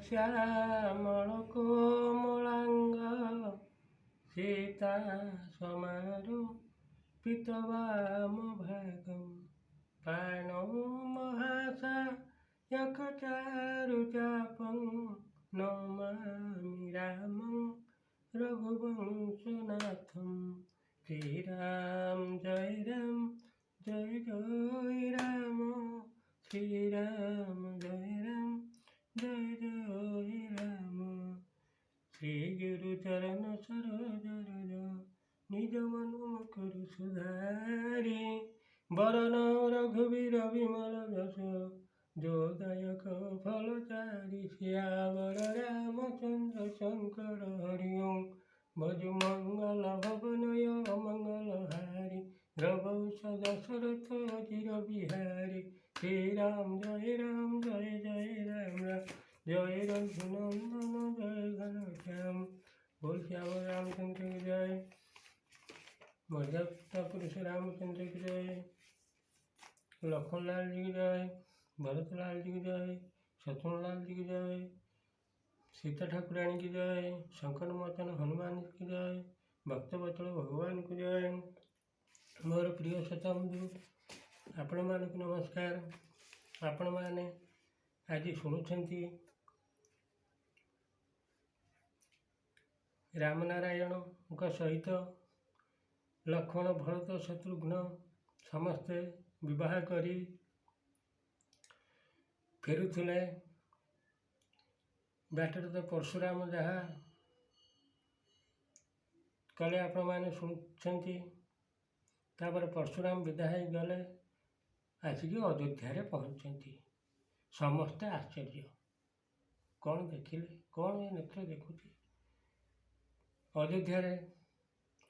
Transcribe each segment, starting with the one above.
ଶ୍ୟାମଳ କୋମଳାଙ୍ଗ ସୀତା ସମାରୋ ପିତବାମ ଭାଗಂ ପାଣୌ ମହାସାୟକଚାରୁ ଚାପଂ ନମାମି ରାମଂ ରଘୁବଂଶନାଥଂ। ଶ୍ରୀରାମ ଜୟ ରାମ ଶ୍ରୀରାମ ଜୟ ରାମ। ଶ୍ରୀ ଗୁରୁ ଚରଣ ସରୋଜ ରଜ ନିଜ ମନ କରୁ ସୁଧାରି ବରନ ରଘୁବୀର ବିମଳ ଯଶ ଯୋଦାୟକ ଫଳ ଚାରି ଶ୍ୟାମର ରାମଚନ୍ଦ୍ର ଶଙ୍କର ହରି ଓಂ ଭଜୁ ମଙ୍ଗଳ ଭବନୟ ଅମଙ୍ଗଳ ହାରି ରଘୁଷ ଦଶରଥ ଚିର ବିହାରୀ। ଶ୍ରୀରାମ ଜୟ ରାମ ଜୟ रघुनंदन जय घनश्याम। बोल श्याम रामचंद्र की जय। मर्यादा पुरुष रामचंद्र की जय। लखन लाल जी की जय। भरत लाल जी की जय। शत्रुघ्न लाल जी की जय। सीता ठाकुराणी की जय। शंकर मोचन हनुमान की जय। भक्त वत्सल भगवान की जय। मोर प्रिय शतबंधु आपण मानक नमस्कार। आपण माने आज शुणुछंती रामनारायण सहित लक्ष्मण भरत शत्रुघ्न समस्ते विवाह करी फेरुथिले बाटर तो परशुराम जहाँ कले आपण मैंने शुणुछंती। तापर परशुराम विदाय गले आसिक अयोध्या पहुँचती। समस्ते आश्चर्य कौन देखिले कौन ये नेत्र देखुची। अयोध्या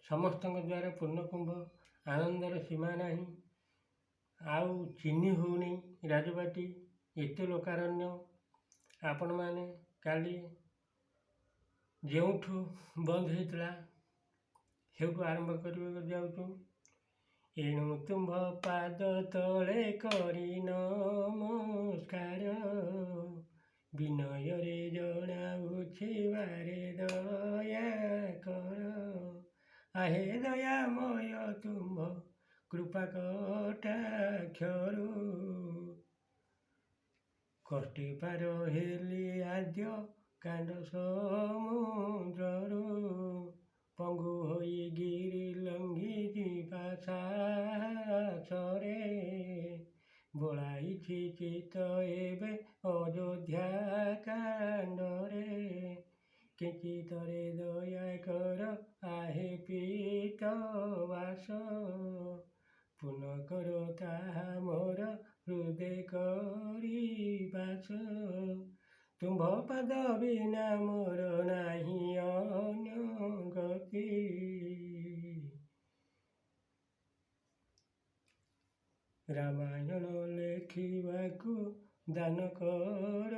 समस्त द्वारा पूर्णकुंभ आनंदर सीमा नहीं। आउ चिन्ह होनी राजबाटी एत लोकारण्य। आपण मैंने काली जेठू बंद होता सेठू आरंभ करने जाऊँ। एणु तुम्भ पाद तले करी नमस्कार विनय रे जनाऊछि बारे दया कर। आहे दयामय तुम्भ कृपा कटाक्षरु कष्टे पार हेली आद्य कांड समुद्ररु पंगु होई गिरी लंघी जीवा सासरे बोलाइछि चित एबे अयोध्या कांडरे किंचितरे दया कर आहे पीतवास पुनः करो ताहा मोर हृदय करी बास। तुम्भ पाद बिना मोर नाही अन्य गति रामायण लेखिबाकु दान कर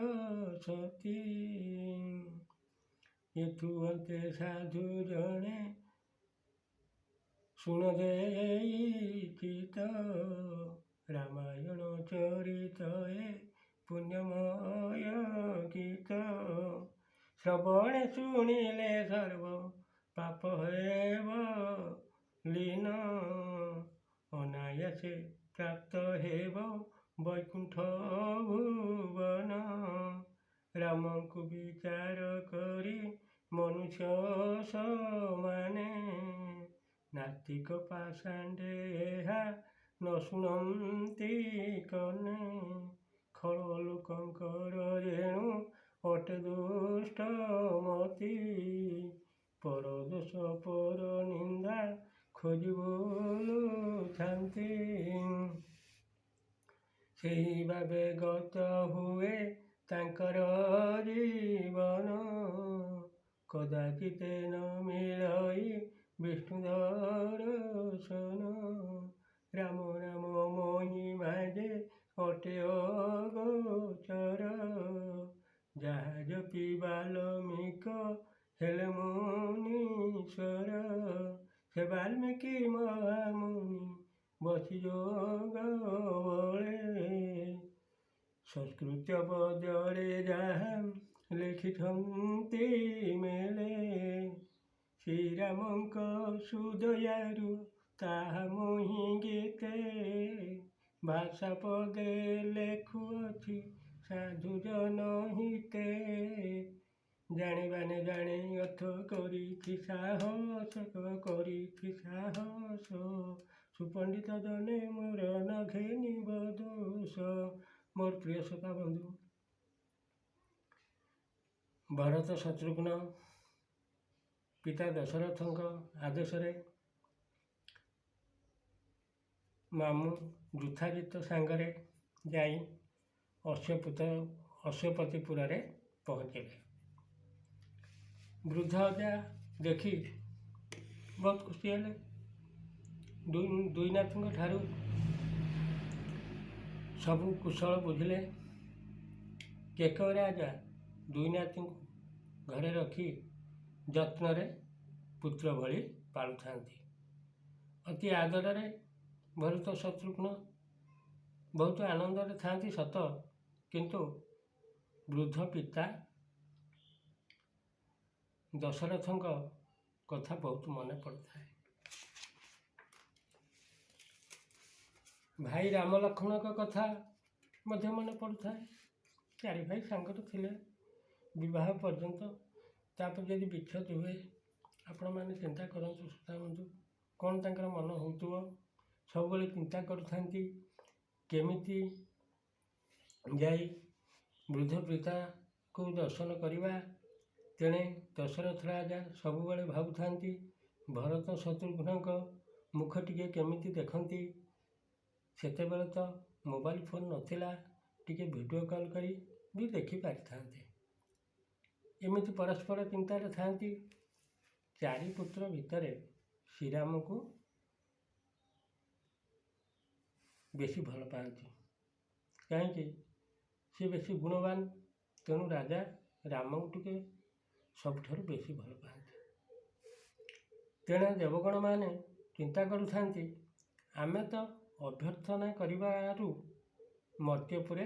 सती एठू अंते साधु जणे शुण चित रामायण चरित पुण्यमय गीत श्रवणे शुणिले सर्व पाप हेब लीन अनायासे प्राप्त हेब वैकुंठ भुवन। राम को विचार करी मनुष्य समाने नास्तिक पाषाण्डे न शुणन्ति कने खल लोकंकर रेणु अटे दुष्ट मती पर दोष पर निंदा खोजी बोलुछांती सेही भावे गत हुए तांकर जीवन कदाचित न मिलई विष्णु दर्शन। राम नाम महिमा जे अटे अगोचर जहाँ जपि वाल्मीक हेले मुनीश्वर से वाल्मीकि महामुनि बसी जोग बळे संस्कृत पदरे जहाँ ଲେଖିଛନ୍ତି ମେଳେ ଶ୍ରୀରାମଙ୍କ ସୁଦୟାରୁ ତାହା ମୁହିଁ ଗୀତେ ଭାଷା ପଦେ ଲେଖୁଅଛି ସାଧୁ ଜନ ହିତେ ଜାଣିବା ନେ ଜାଣେ ଅର୍ଥ କରିଛି ସାହସ କରିଛି ସାହସ ସୁପଣ୍ଡିତ ଜନେ ମୋର ନଘେନିବ ଦୋଷ। ମୋର ପ୍ରିୟ ଶ୍ରୋତା ବନ୍ଧୁ, ଭରତ ଶତ୍ରୁଘ୍ନ ପିତା ଦଶରଥଙ୍କ ଆଦେଶରେ ମାମୁଁ ଯୁଥାଜିତ ସାଙ୍ଗରେ ଯାଇ ଅଶ୍ୱପତିପୁରରେ ପହଞ୍ଚିଲେ। ବୃଦ୍ଧ ଅଜା ଦେଖି ବହୁତ ଖୁସି ହେଲେ। ଦୁଇନାଥଙ୍କ ଠାରୁ ସବୁ କୁଶଳ ବୁଝିଲେ। କେକବ ରାଜା ଦୁଇନାଥଙ୍କୁ ଘରେ ରଖି ଯତ୍ନରେ ପୁତ୍ର ଭଳି ପାଳୁଥାନ୍ତି। ଅତି ଆଦରରେ ଭରତ ଶତ୍ରୁଘ୍ନ ବହୁତ ଆନନ୍ଦରେ ଥାନ୍ତି ସତ, କିନ୍ତୁ ବୃଦ୍ଧ ପିତା ଦଶରଥଙ୍କ କଥା ବହୁତ ମନେ ପଡ଼ୁଥାଏ। ଭାଇ ରାମ ଲକ୍ଷ୍ମଣଙ୍କ କଥା ମଧ୍ୟ ମନେ ପଡ଼ୁଥାଏ। ଚାରି ଭାଇ ସାଙ୍ଗରେ ଥିଲେ ବିବାହ ପର୍ଯ୍ୟନ୍ତ। ତାପରେ ଯଦି ବିଚ୍ଛେଦ ହୁଏ, ଆପଣମାନେ ଚିନ୍ତା କରନ୍ତୁ ଶ୍ରୋତା ବନ୍ଧୁ, କ'ଣ ତାଙ୍କର ମନ ହେଉଥିବ। ସବୁବେଳେ ଚିନ୍ତା କରୁଥାନ୍ତି କେମିତି ଯାଇ ବୃଦ୍ଧ ପିତାକୁ ଦର୍ଶନ କରିବା। ତେଣେ ଦଶରଥ ରାଜା ସବୁବେଳେ ଭାବୁଥାନ୍ତି ଭରତ ଶତ୍ରୁଘ୍ନଙ୍କ ମୁଖ ଟିକେ କେମିତି ଦେଖନ୍ତି। ସେତେବେଳେ ତ ମୋବାଇଲ ଫୋନ୍ ନଥିଲା, ଟିକେ ଭିଡ଼ିଓ କଲ୍ କରି ବି ଦେଖିପାରିଥାନ୍ତେ। ଏମିତି ପରସ୍ପର ଚିନ୍ତାରେ ଥାନ୍ତି। ଚାରି ପୁତ୍ର ଭିତରେ ଶ୍ରୀରାମକୁ ବେଶୀ ଭଲ ପାଆନ୍ତି। କାହିଁକି? ସେ ବେଶୀ ଗୁଣବାନ, ତେଣୁ ରାଜା ରାମକୁ ଟିକେ ସବୁଠାରୁ ବେଶୀ ଭଲ ପାଆନ୍ତି। ତେଣେ ଦେବଗଣମାନେ ଚିନ୍ତା କରୁଥାନ୍ତି ଆମେ ତ ଅଭ୍ୟର୍ଥନା କରିବାରୁ ମର୍ତ୍ତ୍ୟପୁରେ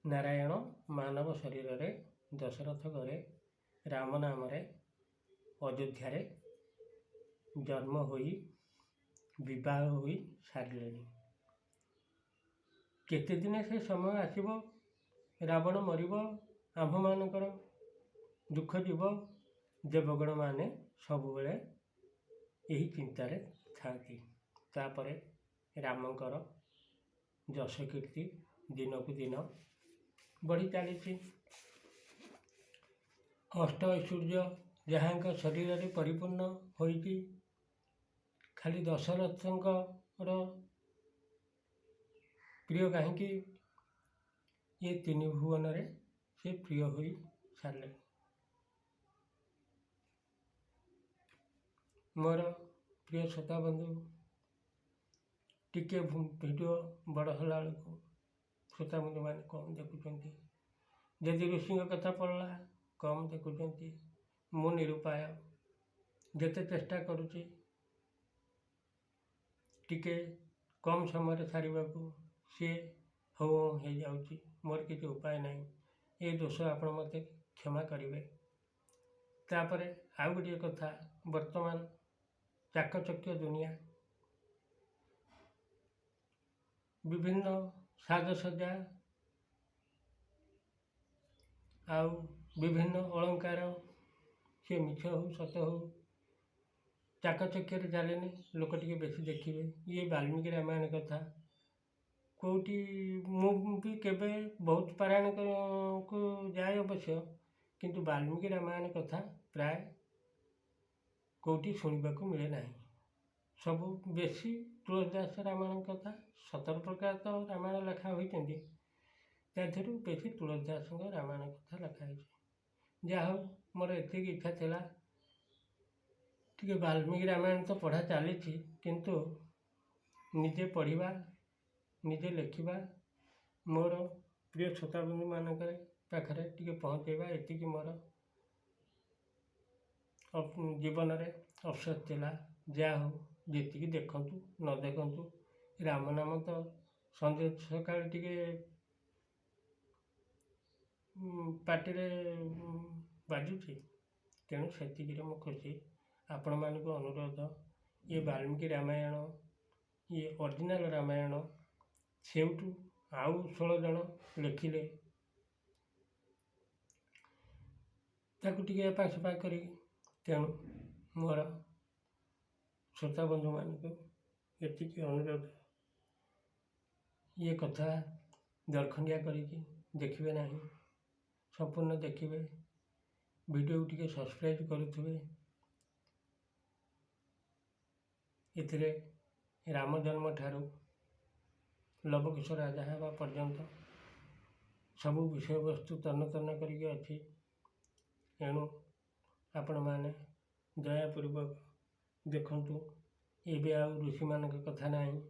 ନାରାୟଣ ମାନବ ଶରୀରରେ ଦଶରଥ ଘରେ ରାମ ନାମରେ ଅଯୋଧ୍ୟାରେ ଜନ୍ମ ହୋଇ ବିବାହ ହୋଇ ସାରିଲେଣି। କେତେଦିନ ସେ ସମୟ ଆସିବ, ରାବଣ ମରିବ, ଆମ୍ଭମାନଙ୍କର ଦୁଃଖ ଯିବ। ଦେବଗଣମାନେ ସବୁବେଳେ ଏହି ଚିନ୍ତାରେ ଥାନ୍ତି। ତାପରେ ରାମଙ୍କର ଯଶ କୀର୍ତ୍ତି ଦିନକୁ ଦିନ ବଢ଼ି ଚାଲିଛି। ଅଷ୍ଟ ଐଶ୍ୱର୍ଯ୍ୟ ଯାହାଙ୍କ ଶରୀରରେ ପରିପୂର୍ଣ୍ଣ ହୋଇଛି, ଖାଲି ଦଶରଥଙ୍କର ପ୍ରିୟ କାହିଁକି? ଏ ତିନି ଭୁବନରେ ସେ ପ୍ରିୟ ହୋଇ ସାରିଲେ। ମୋର ପ୍ରିୟ ଶ୍ରୋତା ବନ୍ଧୁ, ଟିକେ ଭିଡ଼ିଓ ବଡ଼ ହେଲା ବେଳକୁ ଶ୍ରୋତା ବନ୍ଧୁମାନେ କମ୍ ଦେଖୁଛନ୍ତି। ଯଦି ଋଷିଙ୍କ କଥା ପଡ଼ିଲା କମ୍ ଦେଖୁଛନ୍ତି। ମୁଁ ନିରୁପାୟ, ଯେତେ ଚେଷ୍ଟା କରୁଛି ଟିକେ କମ୍ ସମୟରେ ସାରିବାକୁ, ସିଏ ହଉ ହେଇଯାଉଛି। ମୋର କିଛି ଉପାୟ ନାହିଁ। ଏ ଦୋଷ ଆପଣ ମୋତେ କ୍ଷମା କରିବେ। ତାପରେ ଆଉ ଗୋଟିଏ କଥା, ବର୍ତ୍ତମାନ ଚାକଚକ୍ୟ ଦୁନିଆ, ବିଭିନ୍ନ ସାଜସଜ୍ଜା ଆଉ ବିଭିନ୍ନ ଅଳଙ୍କାର, ସେ ମିଛ ହଉ ସତ ହଉ ଚାକଚକ୍ୟରେ ଚାଲେନି, ଲୋକ ଟିକେ ବେଶୀ ଦେଖିବେ। ଇଏ ବାଲ୍ମୀକି ରାମାୟଣ କଥା କେଉଁଠି ମୁଁ ବି କେବେ ବହୁତ ପାରାୟଣକୁ ଯାଏ ଅବଶ୍ୟ, କିନ୍ତୁ ବାଲ୍ମୀକି ରାମାୟଣ କଥା ପ୍ରାୟ କେଉଁଠି ଶୁଣିବାକୁ ମିଳେ ନାହିଁ। ସବୁ ବେଶୀ ତୁଳସୀଦାସ ରାମାୟଣ କଥା, 17 ପ୍ରକାର ତ ରାମାୟଣ ଲେଖା ହୋଇଛନ୍ତି, ତା ଦେହରୁ ବେଶୀ ତୁଳସୀଦାସଙ୍କ ରାମାୟଣ କଥା ଲେଖା ହେଇଛି। ଯାହା ହଉ, ମୋର ଏତିକି ଇଚ୍ଛା ଥିଲା ଟିକେ ବାଲ୍ମୀକି ରାମାୟଣ ତ ପଢ଼ା ଚାଲିଛି, କିନ୍ତୁ ନିଜେ ପଢ଼ିବା, ନିଜେ ଲେଖିବା, ମୋର ପ୍ରିୟ ଶ୍ରୋତାବନ୍ଧୁମାନଙ୍କ ପାଖରେ ଟିକେ ପହଞ୍ଚାଇବା, ଏତିକି ମୋର ଜୀବନରେ ଅଫସୋସ ଥିଲା। ଯାହା ହଉ, ଯେତିକି ଦେଖନ୍ତୁ ନ ଦେଖନ୍ତୁ, ରାମ ନାମ ତ ସନ୍ଧ୍ୟା ସକାଳେ ଟିକେ ପାଟିରେ ବାଜୁଛି। ତେଣୁ ସେତିକିରେ ମୁଁ ଖୁସି। ଆପଣମାନଙ୍କୁ ଅନୁରୋଧ, ଇଏ ବାଲ୍ମୀକି ରାମାୟଣ, ଇଏ ଅରିଜିନାଲ ରାମାୟଣ। ସେଇଠୁ ଆଉ 16 ଜଣ ଲେଖିଲେ, ତାକୁ ଟିକେ ଏପାଖ କରିକି। ତେଣୁ ମୋର ଶ୍ରୋତା ବନ୍ଧୁମାନଙ୍କୁ ଏତିକି ଅନୁରୋଧ, ଇଏ କଥା ଦରଖଣ୍ଡିଆ କରିକି ଦେଖିବେ ନାହିଁ, ସମ୍ପୂର୍ଣ୍ଣ ଦେଖିବେ। ଭିଡ଼ିଓକୁ ଟିକେ ସବସ୍କ୍ରାଇବ୍ କରୁଥିବେ। ଏଥିରେ ରାମ ଜନ୍ମ ଠାରୁ ଲବକୁଶ ରାଜା ହେବା ପର୍ଯ୍ୟନ୍ତ ସବୁ ବିଷୟବସ୍ତୁ ତନ୍ନ ତନ୍ନ କରିକି ଅଛି। ଏଣୁ ଆପଣମାନେ ଦୟାପୂର୍ବକ ଦେଖନ୍ତୁ। ଏବେ ଆଉ ଋଷିମାନଙ୍କ କଥା ନାହିଁ।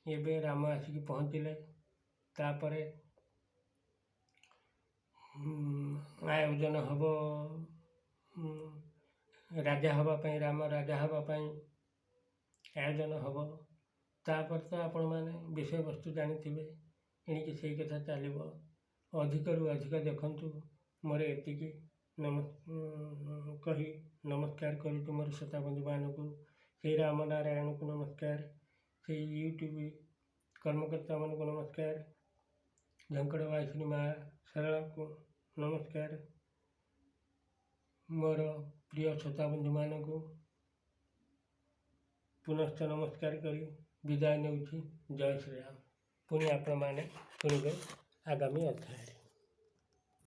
ଏବେ ରାମ ଆସିକି ପହଞ୍ଚିଲେ। ତାପରେ ଆୟୋଜନ ହେବ ରାଜା ହେବା ପାଇଁ, ରାମ ରାଜା ହେବା ପାଇଁ ଆୟୋଜନ ହେବ। ତାପରେ ତ ଆପଣମାନେ ବିଷୟବସ୍ତୁ ଜାଣିଥିବେ। ଏଣିକି ସେଇ କଥା ଚାଲିବ। ଅଧିକରୁ ଅଧିକ ଦେଖନ୍ତୁ। ମୋର ଏତିକି କହି ନମସ୍କାର କରୁଛି ମୋର ଶ୍ରୋତା ବନ୍ଧୁମାନଙ୍କୁ। ସେଇ ରାମନାରାୟଣକୁ ନମସ୍କାର, ସେଇ ୟୁଟ୍ୟୁବ୍ କର୍ମକର୍ତ୍ତାମାନଙ୍କୁ ନମସ୍କାର, ଝଙ୍କଡ଼ବାସିନୀ ମା ଶାରଳାଙ୍କୁ ନମସ୍କାର। ମୋର ପ୍ରିୟ ଶ୍ରୋତା ବନ୍ଧୁମାନଙ୍କୁ ପୁନଶ୍ଚ ନମସ୍କାର କରି ବିଦାୟ ନେଉଛି। ଜୟ ଶ୍ରୀରାମ। ପୁଣି ଆପଣମାନେ ଶୁଣିବେ ଆଗାମୀ ଅଧ୍ୟାୟରେ।